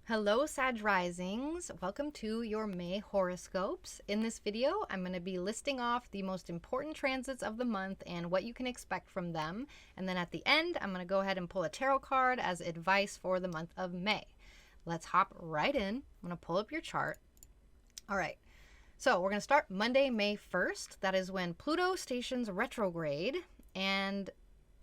Hello, Sag Risings. Welcome to your May horoscopes. In this video, I'm going to be listing off the most important transits of the month and what you can expect from them. And then at the end, I'm going to go ahead and pull a tarot card as advice for the month of May. Let's hop right in. I'm going to pull up your chart. All right. So we're going to start Monday, May 1st. That is when Pluto stations retrograde and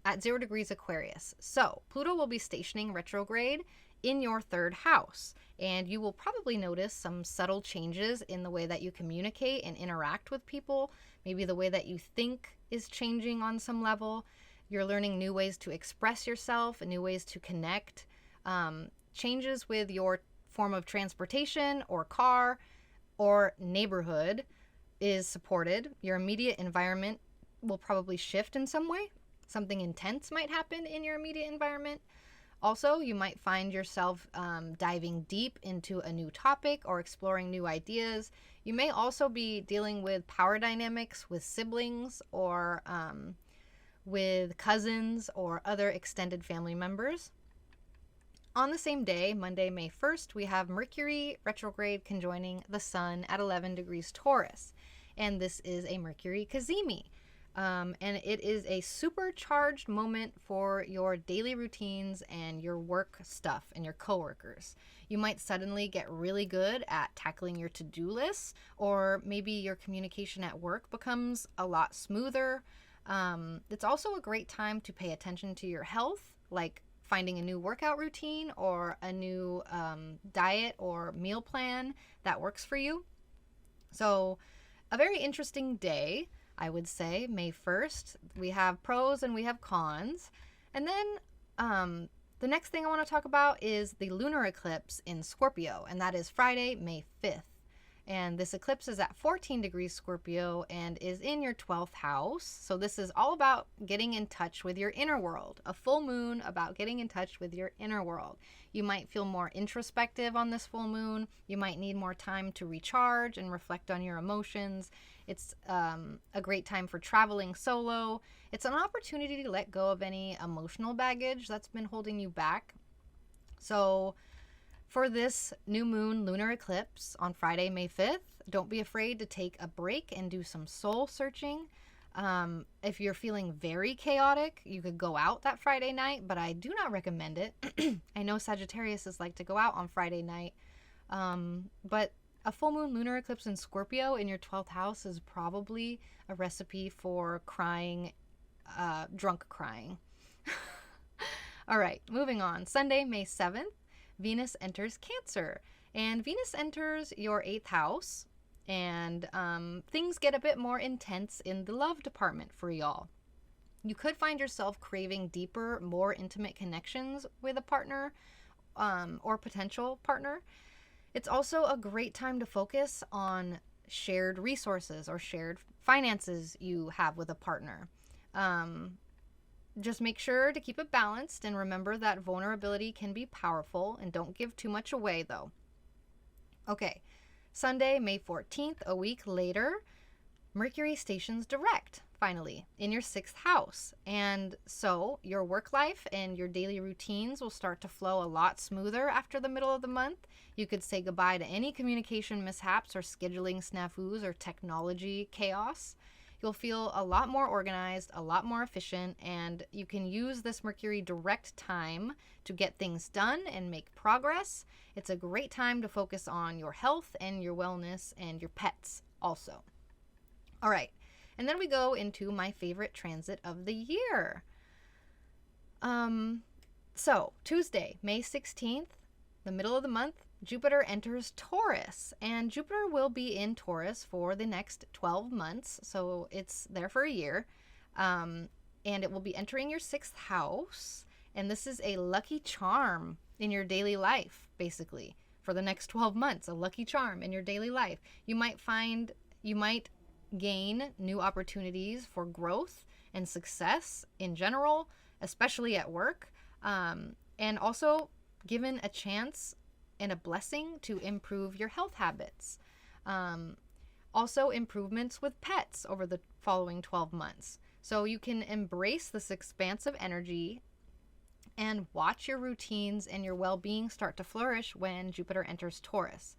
at 0 degrees Aquarius. So Pluto will be stationing retrograde in your third house, and you will probably notice some subtle changes in the way that you communicate and interact with people. Maybe the way that you think is changing on some level. You're learning new ways to express yourself and new ways to connect. Changes with your form of transportation or car or neighborhood is supported. Your immediate environment will probably shift in some way. Something intense might happen in your immediate environment. Also, you might find yourself diving deep into a new topic or exploring new ideas. You may also be dealing with power dynamics with siblings or with cousins or other extended family members. On the same day, Monday, May 1st, we have Mercury retrograde conjoining the Sun at 11 degrees Taurus. And this is a Mercury Cazimi. And it is a supercharged moment for your daily routines and your work stuff and your coworkers. You might suddenly get really good at tackling your to-do lists, or maybe your communication at work becomes a lot smoother. It's also a great time to pay attention to your health, like finding a new workout routine or a new diet or meal plan that works for you. So a very interesting day, I would say, May 1st. We have pros and we have cons. And then the next thing I want to talk about is the lunar eclipse in Scorpio, and that is Friday, May 5th. And this eclipse is at 14 degrees Scorpio and is in your 12th house. So this is all about getting in touch with your inner world. A full moon about getting in touch with your inner world. You might feel more introspective on this full moon. You might need more time to recharge and reflect on your emotions. It's a great time for traveling solo. It's an opportunity to let go of any emotional baggage that's been holding you back. So for this new moon lunar eclipse on Friday, May 5th, don't be afraid to take a break and do some soul searching. If you're feeling very chaotic, you could go out that Friday night, but I do not recommend it. I know Sagittarius is like to go out on Friday night, but a full moon lunar eclipse in Scorpio in your 12th house is probably a recipe for crying, drunk crying. All right, moving on. Sunday, May 7th. Venus enters Cancer, and Venus enters your 8th house, and things get a bit more intense in the love department for y'all. You could find yourself craving deeper, more intimate connections with a partner or potential partner. It's also a great time to focus on shared resources or shared finances you have with a partner. Just make sure to keep it balanced and remember that vulnerability can be powerful, and don't give too much away though. Okay, Sunday, May 14th, a week later, Mercury stations direct, finally, in your 6th house. And so your work life and your daily routines will start to flow a lot smoother after the middle of the month. You could say goodbye to any communication mishaps or scheduling snafus or technology chaos. You'll feel a lot more organized, a lot more efficient, and you can use this Mercury direct time to get things done and make progress. It's a great time to focus on your health and your wellness and your pets also. All right, and then we go into my favorite transit of the year. So Tuesday, May 16th, the middle of the month, Jupiter enters Taurus, and Jupiter will be in Taurus for the next 12 months, so it's there for a year, and it will be entering your 6th house, and this is a lucky charm in your daily life, basically, for the next 12 months, a lucky charm in your daily life. You might gain new opportunities for growth and success in general, especially at work, and also given a chance and a blessing to improve your health habits. Also, improvements with pets over the following 12 months. So you can embrace this expansive energy And watch your routines and your well-being start to flourish when Jupiter enters Taurus.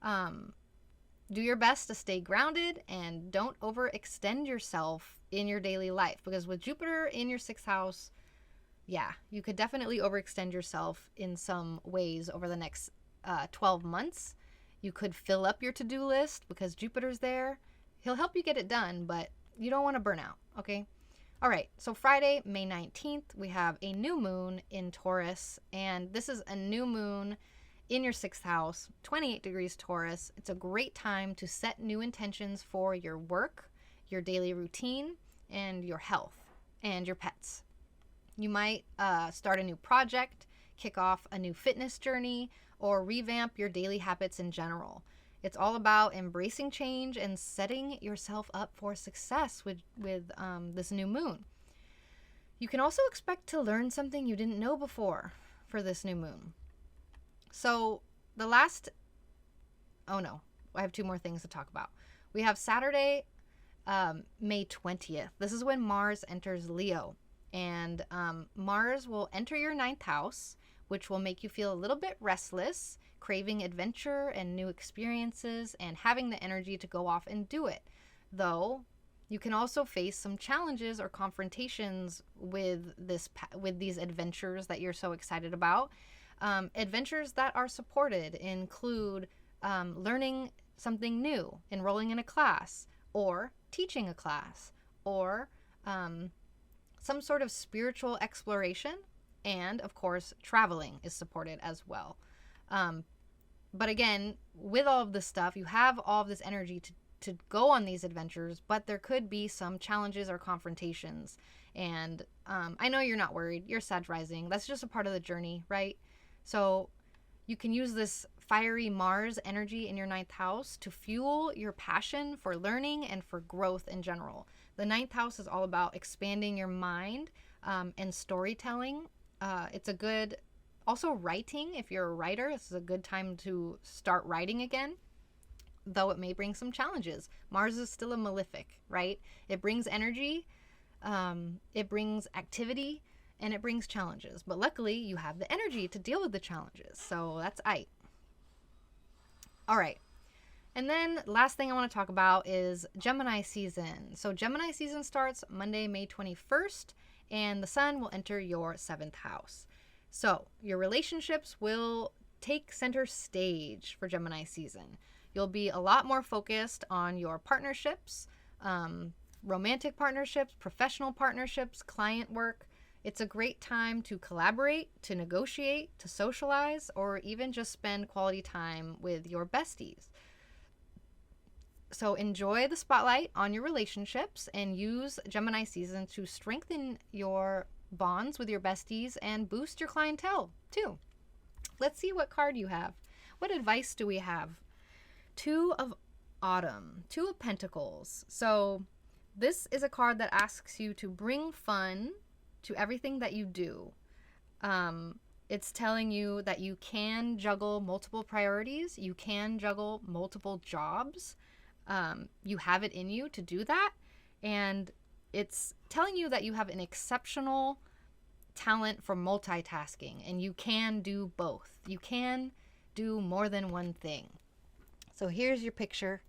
Do your best to stay grounded and don't overextend yourself in your daily life, because with Jupiter in your 6th house, yeah, you could definitely overextend yourself in some ways over the next 12 months. You could fill up your to-do list because Jupiter's there. He'll help you get it done, but you don't want to burn out, okay? All right, so Friday, May 19th, we have a new moon in Taurus, and this is a new moon in your 6th house, 28 degrees Taurus. It's a great time to set new intentions for your work, your daily routine, and your health, and your pets. You might start a new project, kick off a new fitness journey, or revamp your daily habits in general. It's all about embracing change and setting yourself up for success with this new moon. You can also expect to learn something you didn't know before for this new moon. So I have 2 more things to talk about. We have Saturday, May 20th. This is when Mars enters Leo. And Mars will enter your 9th house, which will make you feel a little bit restless, craving adventure and new experiences, and having the energy to go off and do it. Though you can also face some challenges or confrontations with these adventures that you're so excited about. Adventures that are supported include learning something new, enrolling in a class, or teaching a class, or some sort of spiritual exploration, and of course traveling is supported as well. But again, with all of this stuff, you have all of this energy to go on these adventures, but there could be some challenges or confrontations. And I know you're not worried. You're Sag rising. That's just a part of the journey, right? So you can use this fiery Mars energy in your 9th house to fuel your passion for learning and for growth in general. The 9th house is all about expanding your mind and storytelling. It's a good, also writing. If you're a writer, this is a good time to start writing again, though it may bring some challenges. Mars is still a malefic, right? It brings energy, it brings activity, and it brings challenges. But luckily, you have the energy to deal with the challenges. So that's aight. All right. And then last thing I want to talk about is Gemini season. So Gemini season starts Monday, May 21st, and the sun will enter your 7th house. So your relationships will take center stage for Gemini season. You'll be a lot more focused on your partnerships, romantic partnerships, professional partnerships, client work. It's a great time to collaborate, to negotiate, to socialize, or even just spend quality time with your besties. So enjoy the spotlight on your relationships and use Gemini season to strengthen your bonds with your besties and boost your clientele too. Let's see what card you have. What advice do we have? 2 of Autumn, 2 of Pentacles. So this is a card that asks you to bring fun to everything that you do. It's telling you that you can juggle multiple priorities. You can juggle multiple jobs. You have it in you to do that. And it's telling you that you have an exceptional talent for multitasking, and you can do both. You can do more than one thing. So here's your picture.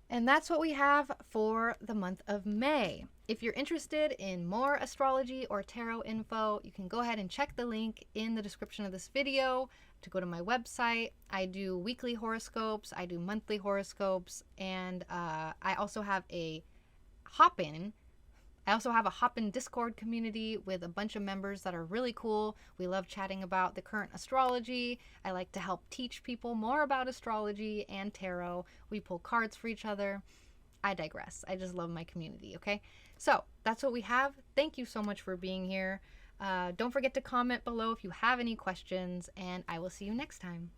And that's what we have for the month of May. If you're interested in more astrology or tarot info, you can go ahead and check the link in the description of this video to go to my website. I do weekly horoscopes, I do monthly horoscopes, and I also have a hop-in Discord community with a bunch of members that are really cool. We love chatting about the current astrology. I like to help teach people more about astrology and tarot. We pull cards for each other. I digress. I just love my community, okay? So that's what we have. Thank you so much for being here. Don't forget to comment below if you have any questions, and I will see you next time.